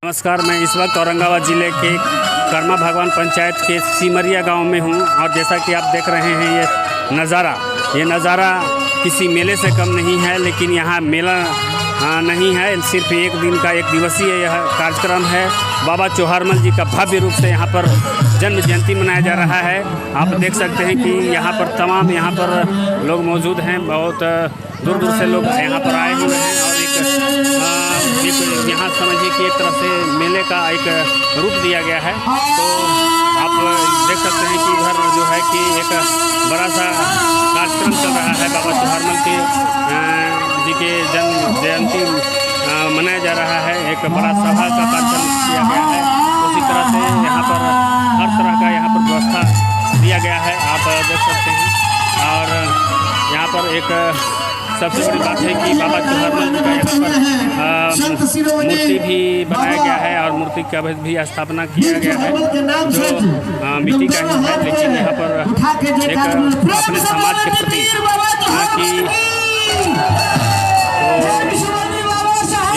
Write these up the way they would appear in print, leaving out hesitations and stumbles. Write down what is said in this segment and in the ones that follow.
नमस्कार, मैं इस वक्त औरंगाबाद ज़िले के कर्मा भगवान पंचायत के सिमरिया गांव में हूं और जैसा कि आप देख रहे हैं ये नज़ारा किसी मेले से कम नहीं है। लेकिन यहाँ मेला नहीं है, सिर्फ एक दिन का एक दिवसीय यह कार्यक्रम है। बाबा चौहारमल जी का भव्य रूप से यहाँ पर जन्म जयंती मनाया जा रहा है। आप देख सकते हैं कि यहाँ पर तमाम लोग मौजूद हैं। बहुत दूर दूर से लोग यहाँ पर आए हुए हैं और एक यहाँ समझिए कि एक तरह से मेले का एक रूप दिया गया है। तो आप देख सकते हैं कि इधर जो है कि एक बड़ा सा कार्यक्रम चल रहा है। बाबा चौहारमल जी के जन्म जयंती मनाया जा रहा है। एक बड़ा सभा का कार्यक्रम किया गया है। उसी तरह से यहाँ पर हर तरह का यहाँ पर व्यवस्था दिया गया है, आप देख सकते हैं। और यहाँ पर एक सबसे बड़ी बात है कि बाबा चौहारमल जी का यहाँ पर मूर्ति भी बनाया गया है और मूर्ति का भी स्थापना किया गया है, जो मिट्टी का ही है। लेकिन यहाँ पर एक अपने समाज के प्रति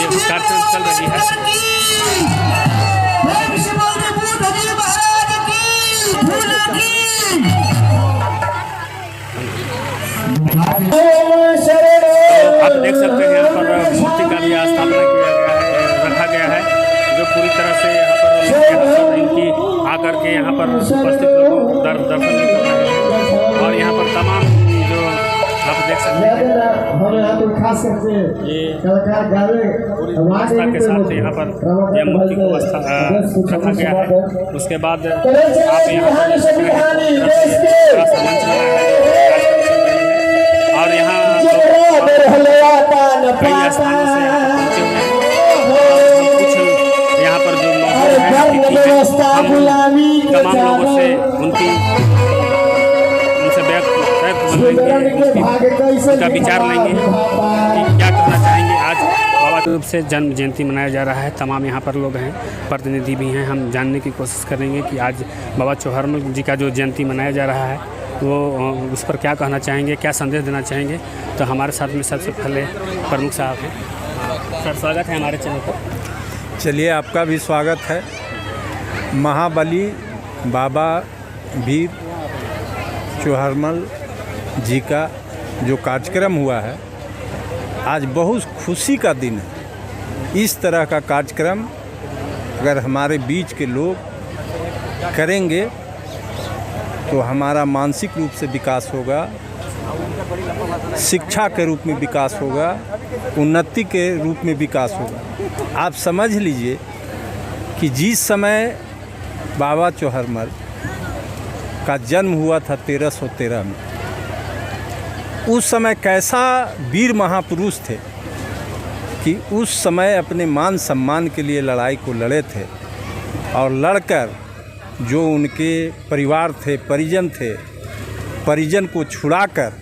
ये कार्यक्रम चल रही है। आप देख सकते हैं यहाँ पर मूर्ति का भी स्थापना रखा गया है, जो पूरी तरह से यहाँ पर इनकी आकर के यहाँ पर उपस्थित लोगों को दर्शन कर रहे हैं। और यहाँ पर तमाम जो आप देख सकते हैं ये पूरी व्यवस्था के साथ यहाँ पर यह मूर्ति को रखा गया है। उसके बाद आप यहाँ पर देख सकते हैं बड़ा सा मंच लगा है और यहाँ कई स्थानों से पहुँचे हुए हैं। कुछ यहाँ पर जो माहौल है हम तमाम लोगों से उनसे उनका विचार लेंगे कि क्या करना चाहेंगे। आज बाबा के रूप से जन्म जयंती मनाया जा रहा है। तमाम यहाँ पर लोग हैं, प्रतिनिधि भी हैं। हम जानने की कोशिश करेंगे कि आज बाबा चौहारमल जी का जो जयंती मनाया जा रहा है वो उस पर क्या कहना चाहेंगे, क्या संदेश देना चाहेंगे। तो हमारे साथ में सबसे पहले प्रमुख साहब हैं। सर, स्वागत है हमारे चैनल पर। चलिए, आपका भी स्वागत है। महाबली बाबा वीर चौहारमल जी का जो कार्यक्रम हुआ है, आज बहुत खुशी का दिन है। इस तरह का कार्यक्रम अगर हमारे बीच के लोग करेंगे तो हमारा मानसिक रूप से विकास होगा, शिक्षा के रूप में विकास होगा, उन्नति के रूप में विकास होगा। आप समझ लीजिए कि जिस समय बाबा चौहारमल का जन्म हुआ था 1313 में, उस समय कैसा वीर महापुरुष थे कि उस समय अपने मान सम्मान के लिए लड़ाई को लड़े थे और लड़कर जो उनके परिवार थे, परिजन को छुड़ाकर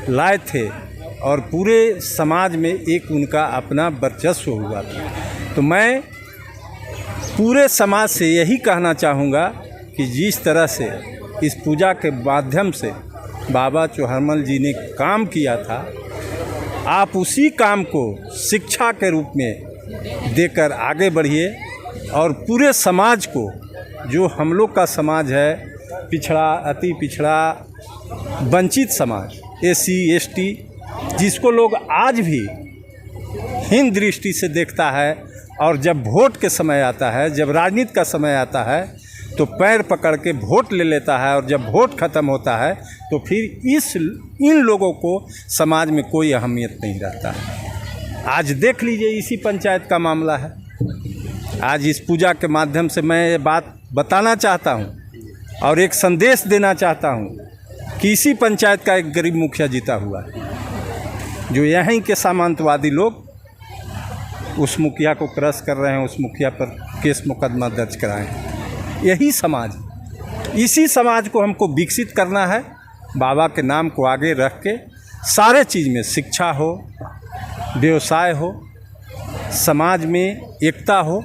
लाए थे और पूरे समाज में एक उनका अपना वर्चस्व हुआ था। तो मैं पूरे समाज से यही कहना चाहूँगा कि जिस तरह से इस पूजा के माध्यम से बाबा चौहारमल जी ने काम किया था, आप उसी काम को शिक्षा के रूप में देकर आगे बढ़िए और पूरे समाज को, जो हम लोग का समाज है, पिछड़ा, अति पिछड़ा, वंचित समाज, SC ST, जिसको लोग आज भी हीन दृष्टि से देखता है, और जब वोट के समय आता है, जब राजनीति का समय आता है तो पैर पकड़ के वोट ले लेता है, और जब वोट ख़त्म होता है तो फिर इन लोगों को समाज में कोई अहमियत नहीं रहता है। आज देख लीजिए, इसी पंचायत का मामला है। आज इस पूजा के माध्यम से मैं ये बात बताना चाहता हूँ और एक संदेश देना चाहता हूँ कि इसी पंचायत का एक गरीब मुखिया जीता हुआ है, जो यहीं के सामंतवादी लोग उस मुखिया को क्रश कर रहे हैं, उस मुखिया पर केस मुकदमा दर्ज कराए हैं। यही समाज, इसी समाज को हमको विकसित करना है। बाबा के नाम को आगे रख के सारे चीज़ में, शिक्षा हो, व्यवसाय हो, समाज में एकता हो,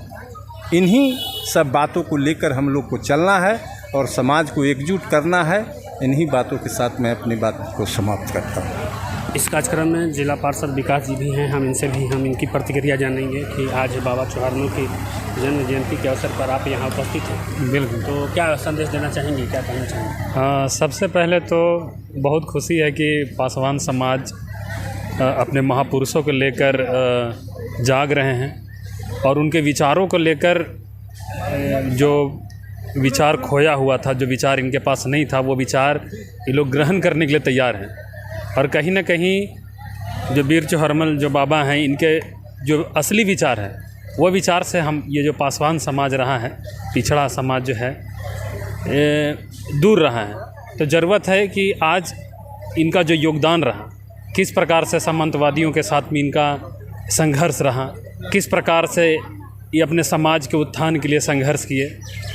इन्हीं सब बातों को लेकर हम लोग को चलना है और समाज को एकजुट करना है। इन्हीं बातों के साथ मैं अपनी बात को समाप्त करता हूँ। इस कार्यक्रम में जिला पार्षद विकास जी भी हैं, हम इनकी प्रतिक्रिया जानेंगे कि आज बाबा चौहारमल की जन्म जयंती के अवसर पर आप यहाँ उपस्थित हैं। बिल्कुल। तो क्या संदेश देना चाहेंगे, क्या कहना चाहेंगे? हाँ, सबसे पहले तो बहुत खुशी है कि पासवान समाज अपने महापुरुषों को लेकर जाग रहे हैं और उनके विचारों को लेकर जो विचार खोया हुआ था, जो विचार इनके पास नहीं था, वो विचार ये लोग ग्रहण करने के लिए तैयार हैं। और कहीं ना कहीं जो वीर चौहारमल जो बाबा हैं, इनके जो असली विचार हैं, वो विचार से हम ये जो पासवान समाज रहा है, पिछड़ा समाज जो है, दूर रहा है। तो ज़रूरत है कि आज इनका जो योगदान रहा, किस प्रकार से सामंतवादियों के साथ में इनका संघर्ष रहा, किस प्रकार से ये अपने समाज के उत्थान के लिए संघर्ष किए,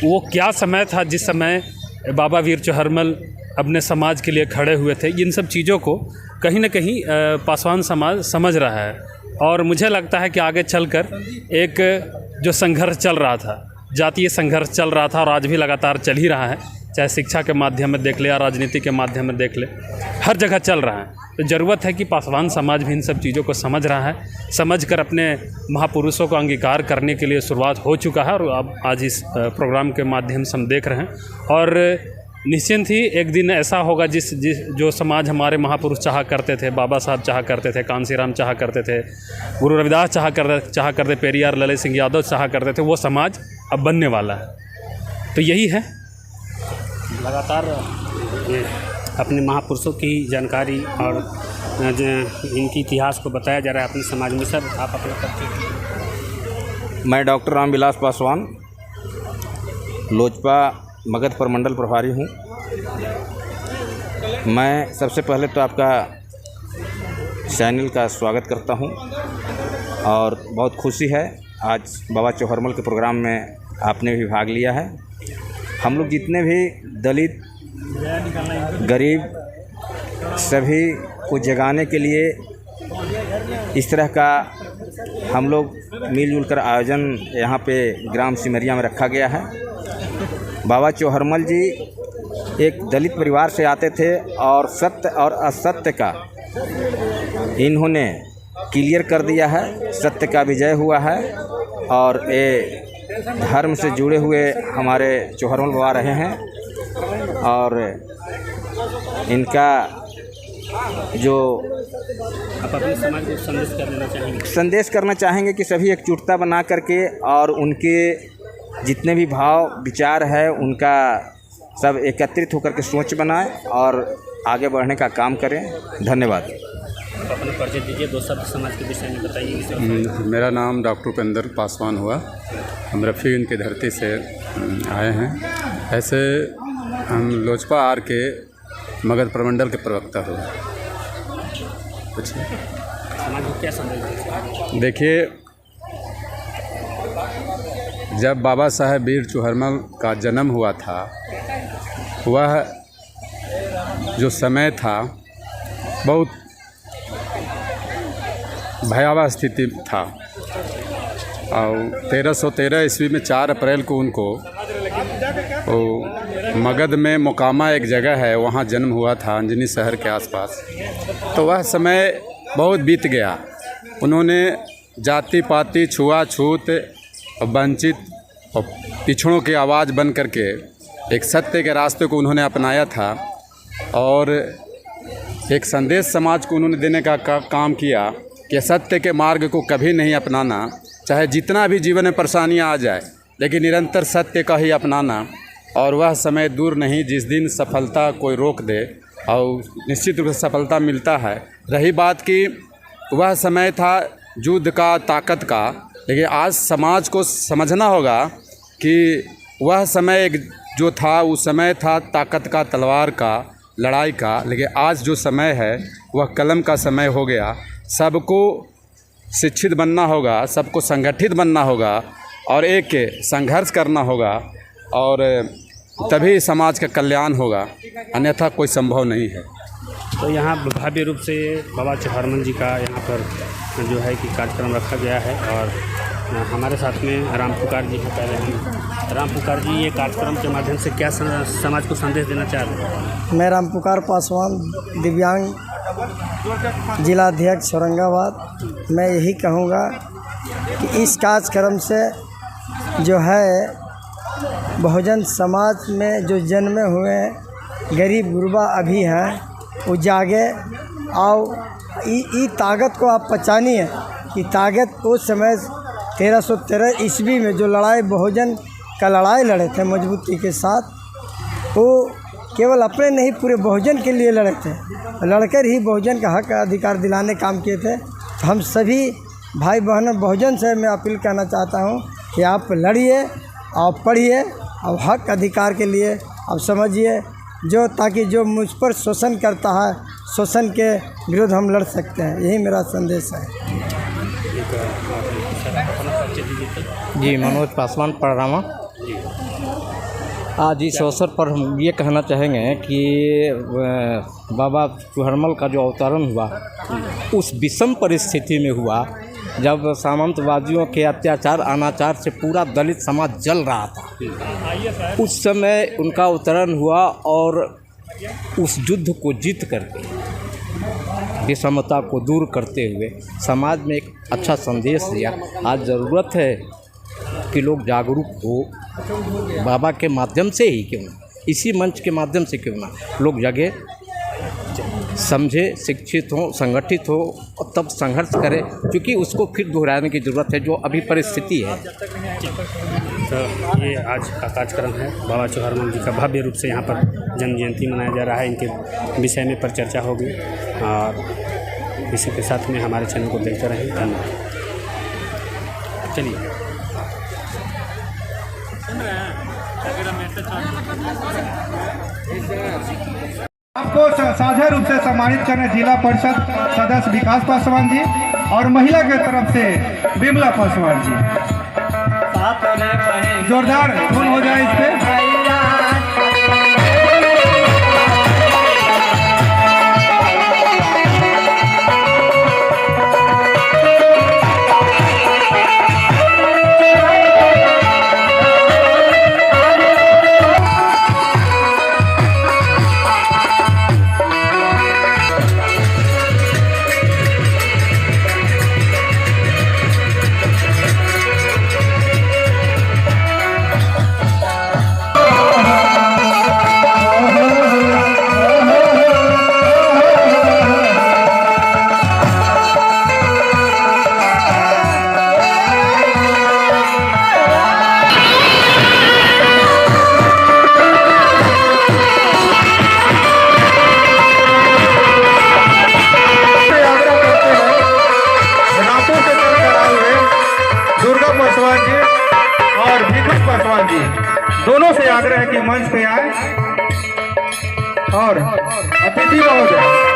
वो क्या समय था जिस समय बाबा वीर चौहारमल अपने समाज के लिए खड़े हुए थे। इन सब चीज़ों को कहीं ना कहीं पासवान समाज समझ रहा है और मुझे लगता है कि आगे चलकर एक जो संघर्ष चल रहा था, जातीय संघर्ष चल रहा था और आज भी लगातार चल ही रहा है, चाहे शिक्षा के माध्यम में देख ले या राजनीति के माध्यम में देख ले, हर जगह चल रहा है। तो ज़रूरत है कि पासवान समाज भी इन सब चीज़ों को समझ रहा है, समझकर अपने महापुरुषों को अंगीकार करने के लिए शुरुआत हो चुका है और अब आज इस प्रोग्राम के माध्यम से हम देख रहे हैं। और निश्चिंत ही एक दिन ऐसा होगा जो समाज हमारे महापुरुष चाहा करते थे, बाबा साहब चाहा करते थे, कांसीराम चाहा करते थे, गुरु रविदास चाहा करते, पेरियार ललित सिंह यादव चाहा करते थे, वो समाज अब बनने वाला है। तो यही है, लगातार ये अपने महापुरुषों की जानकारी और इनकी इतिहास को बताया जा रहा है अपने समाज में। सर, आप अपना परिचय। मैं डॉक्टर रामविलास पासवान, लोजपा मगध प्रमंडल प्रभारी हूँ। मैं सबसे पहले तो आपका चैनल का स्वागत करता हूँ और बहुत खुशी है आज बाबा चौहारमल के प्रोग्राम में आपने भी भाग लिया है। हम लोग जितने भी दलित, गरीब, सभी को जगाने के लिए इस तरह का हम लोग मिलजुल कर आयोजन यहाँ पे ग्राम सिमरिया में रखा गया है। बाबा चौहारमल जी एक दलित परिवार से आते थे और सत्य और असत्य का इन्होंने क्लियर कर दिया है, सत्य का विजय हुआ है और ये धर्म से जुड़े हुए हमारे चौहारमल बाबा रहे हैं और इनका जो आप अपने समाज को संदेश करना चाहेंगे कि सभी एकजुटता बना करके और उनके जितने भी भाव विचार है उनका सब एकत्रित होकर के सोच बनाएं और आगे बढ़ने का काम करें। धन्यवाद। अपना परिचय दीजिए, दो शब्द समाज के विषय में बताइए। मेरा नाम डॉक्टर उपेंद्र पासवान हुआ, हम रफ़ीगंज की धरती से आए हैं। ऐसे हम लोजपा आर के मगध प्रमंडल के प्रवक्ता हुए। समाज को क्या संदेश? देखिए, जब बाबा साहेब वीर चौहारमल का जन्म हुआ था, वह जो समय था बहुत भयावह स्थिति था और 1313 ईस्वी में 4 अप्रैल को उनको मगध में मोकामा एक जगह है, वहाँ जन्म हुआ था, अंजनी शहर के आसपास। तो वह समय बहुत बीत गया। उन्होंने जाति पाति, छुआछूत, वंचित और पिछड़ों की आवाज़ बन करके एक सत्य के रास्ते को उन्होंने अपनाया था और एक संदेश समाज को उन्होंने देने का काम किया कि सत्य के मार्ग को कभी नहीं अपनाना, चाहे जितना भी जीवन में परेशानियाँ आ जाए, लेकिन निरंतर सत्य का ही अपनाना। और वह समय दूर नहीं जिस दिन सफलता कोई रोक दे और निश्चित रूप से सफलता मिलता है। रही बात कि वह समय था युद्ध का, ताकत का, लेकिन आज समाज को समझना होगा कि वह समय एक जो था उस समय था ताकत का, तलवार का, लड़ाई का, लेकिन आज जो समय है वह कलम का समय हो गया। सबको शिक्षित बनना होगा, सबको संगठित बनना होगा और एक संघर्ष करना होगा और तभी समाज का कल्याण होगा, अन्यथा कोई संभव नहीं है। तो यहाँ भव्य रूप से बाबा चौहारमल जी का यहाँ पर जो है कि कार्यक्रम रखा गया है और हमारे साथ में राम पुकार जी हैं। पहले हम राम पुकार जी, ये कार्यक्रम के माध्यम से क्या समाज को संदेश देना चाह रहे हैं? मैं राम पुकार पासवान, दिव्यांग जिलाध्यक्ष औरंगाबाद, मैं यही कहूँगा कि इस कार्यक्रम से जो है बहुजन समाज में जो जन्मे हुए गरीब गुरबा अभी हैं वो जागे और ई ताकत को आप पहचानिए कि ताकत उस समय 1313 ईस्वी में जो लड़ाई बहुजन का लड़ाई लड़े थे मजबूती के साथ, वो केवल अपने नहीं पूरे बहुजन के लिए लड़े थे, लड़कर ही बहुजन का हक अधिकार दिलाने काम किए थे। तो हम सभी भाई बहनों बहुजन से मैं अपील करना चाहता हूँ कि आप लड़िए और पढ़िए और हक अधिकार के लिए आप समझिए, जो ताकि जो मुझ पर शोषण करता है, शोषण के विरुद्ध हम लड़ सकते हैं। यही मेरा संदेश है। जी, मनोज पासवान पड़रामा। आज इस अवसर पर हम ये कहना चाहेंगे कि बाबा चुहरमल का जो अवतरण हुआ उस विषम परिस्थिति में हुआ जब सामंतवादियों के अत्याचार अनाचार से पूरा दलित समाज जल रहा था। उस समय उनका अवतरण हुआ और उस युद्ध को जीत करके विषमता को दूर करते हुए समाज में एक अच्छा संदेश दिया। आज ज़रूरत है कि लोग जागरूक हो, बाबा के माध्यम से ही क्यों ना, इसी मंच के माध्यम से क्यों ना लोग जगे, समझे, शिक्षित हो, संगठित हो और तब संघर्ष करें, क्योंकि उसको फिर दोहराने की ज़रूरत है जो अभी परिस्थिति है। तो ये आज का कार्यक्रम है, बाबा चौहरमल जी का भव्य रूप से यहाँ पर जन्म जयंती मनाया जा रहा है। इनके विषय में पर चर्चा होगी और इसी के साथ में हमारे चैनल को देखते रहें। धन्यवाद। चलिए आपको साझा रूप से सम्मानित करने जिला परिषद सदस्य विकास पासवान जी और महिला के तरफ से विमला पासवान जी। जोरदार धून हो जाए इस पे। दोनों से आग्रह है कि मंच पे आए और अतिथि महोदय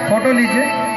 फोटो लीजिए।